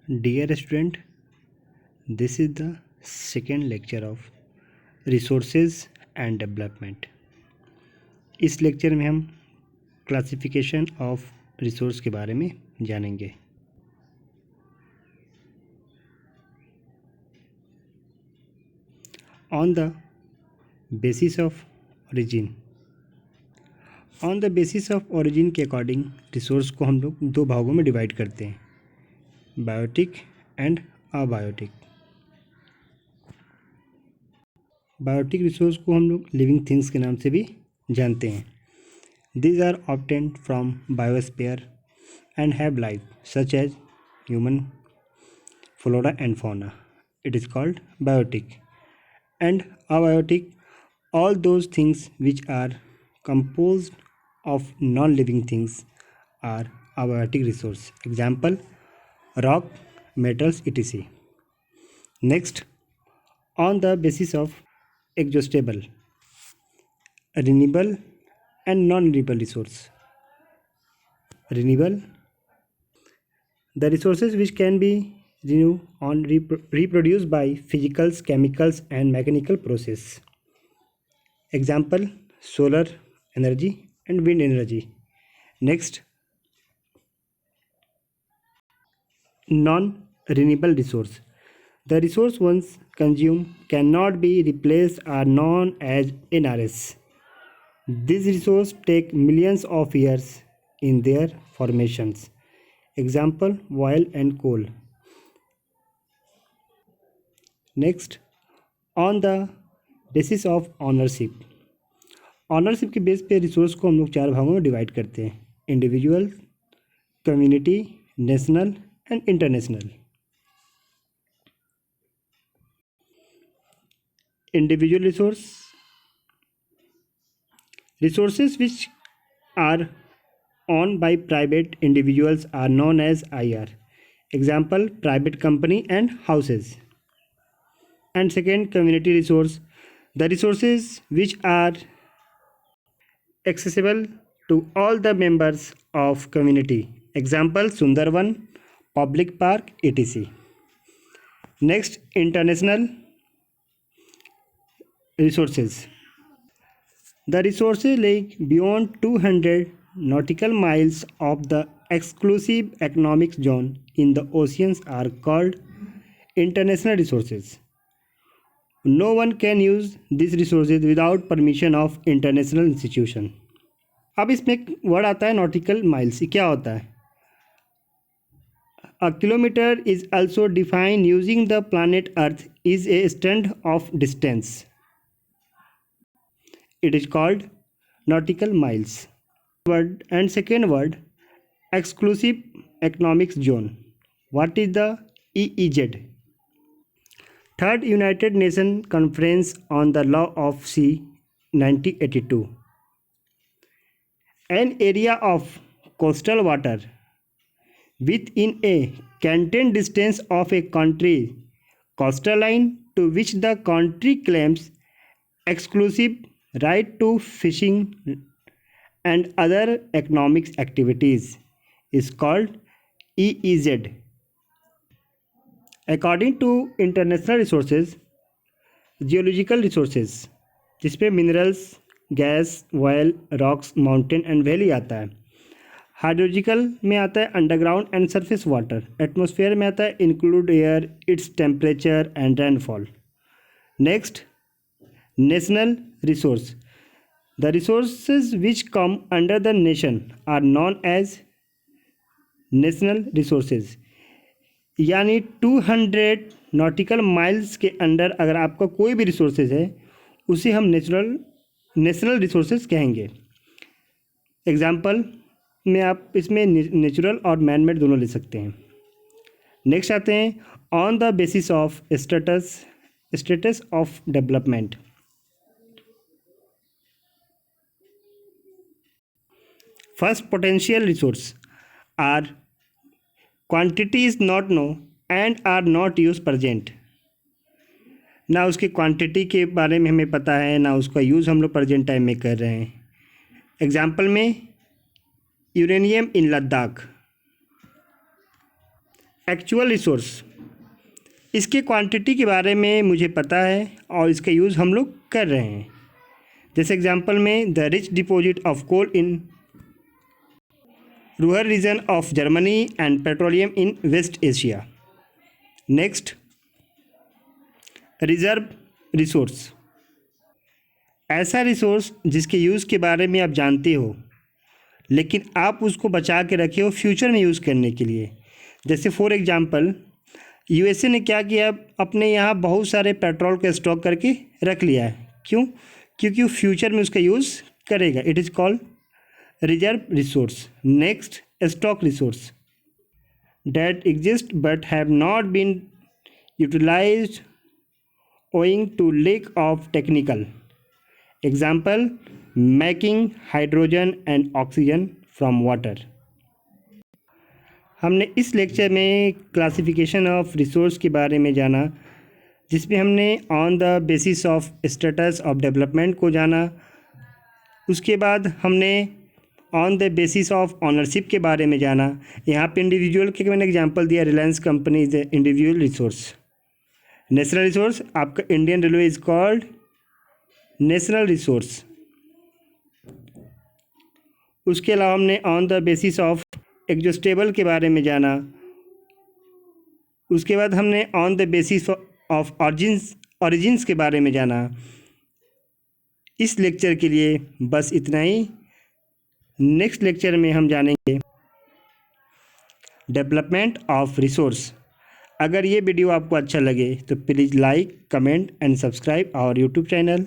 Dear student, this is the second lecture of resources and development. इस lecture में हम classification of resource के बारे में जानेंगे. On the basis of origin. On the basis of origin के according resource को हम लोग दो भागों में डिवाइड करते हैं, biotic and abiotic. Biotic resource को हम लोग लिविंग थिंग्स के नाम से भी जानते हैं. These are obtained from biosphere and have life, such as human, flora and fauna. It is called biotic. And abiotic, all those things which are composed of non-living things are abiotic resource. Example, rock, metals, etc. Next, on the basis of exhaustible, renewable and non-renewable resource. Renewable, the resources which can be renewed or reproduced by physicals, chemicals and mechanical process. Example, solar energy and wind energy. Next, non-renewable resource. The resource once consumed cannot be replaced are known as NRS. These resources take millions of years in their formations. Example, oil and coal. Next, on the basis of ownership. Ownership के base पे resource को हम लोग चार भागों में divide करते हैं, individual, community, national and international. Individual resource, resources which are owned by private individuals are known as IR. Example, private company and houses. And second, community resource, the resources which are accessible to all the members of community. Example, Sundarban, public park, etc. Next, international resources. The resources lie beyond 200 nautical miles of the exclusive economic zone in the oceans are called international resources. No one can use these resources without permission of international institution. अब इसमें एक word आता है nautical miles. क्या होता है? A kilometer is also defined using the planet Earth is a extent of distance. It is called nautical miles. Word and second word, exclusive economic zone. What is the EEZ? Third United Nations Conference on the Law of Sea 1982. An area of coastal water within a contained distance of a country coastal line to which the country claims exclusive right to fishing and other economic activities is called EEZ. According to international resources, geological resources जिसपे minerals, gas, oil, rocks, mountain and valley आता है. Hydrological में आता है underground and surface water. Atmosphere में आता है include air, its temperature and rainfall. Next, national resource. The resources which come under the nation are known as national resources. यानी 200 nautical miles के अंडर अगर आपका कोई भी रिसोर्सेज है उसे हम नेशनल रिसोर्सेज कहेंगे. एग्जाम्पल में आप इसमें नेचुरल और मैन मेड दोनों ले सकते हैं. नेक्स्ट आते हैं on the basis of status of development. First, potential resource are quantity is not known and are not used present. ना उसकी क्वांटिटी के बारे में हमें पता है, ना उसका यूज़ हम लोग प्रेजेंट टाइम में कर रहे हैं. एग्जाम्पल में यूरेनियम इन लद्दाख एक्चुअल रिसोर्स, इसके क्वांटिटी के बारे में मुझे पता है और इसका यूज़ हम लोग कर रहे हैं। जैसे एग्जांपल में the rich deposit of coal in rural region of Germany and petroleum in West Asia. Next, reserve resource, ऐसा रिसोर्स जिसके यूज़ के बारे में आप जानते हो लेकिन आप उसको बचा के रखे हो फ्यूचर में यूज़ करने के लिए। जैसे फॉर एग्जांपल यूएसए ने क्या किया, अपने यहाँ बहुत सारे पेट्रोल का स्टॉक करके रख लिया है। क्यों? क्योंकि वो फ्यूचर में उसका यूज़ करेगा। It is called reserve resource. Next, stock resource that exist but have not been utilized owing to lack of technical. Example, making hydrogen and oxygen from water. हमने इस लेक्चर में क्लासिफिकेशन ऑफ रिसोर्स के बारे में जाना, जिसमें हमने on the basis of status of development को जाना। उसके बाद हमने on the basis of ownership के बारे में जाना। यहाँ पे इंडिविजुअल के मैंने एग्जांपल दिया, Reliance company is the individual resource. National resource, आपका Indian railway is called national resource. उसके अलावा हमने on the basis of exhaustible के बारे में जाना। उसके बाद हमने on the basis of origins के बारे में जाना। इस लेक्चर के लिए बस इतना ही। नेक्स्ट लेक्चर में हम जानेंगे डेवलपमेंट ऑफ रिसोर्स। अगर ये वीडियो आपको अच्छा लगे तो please like, comment and subscribe our YouTube channel.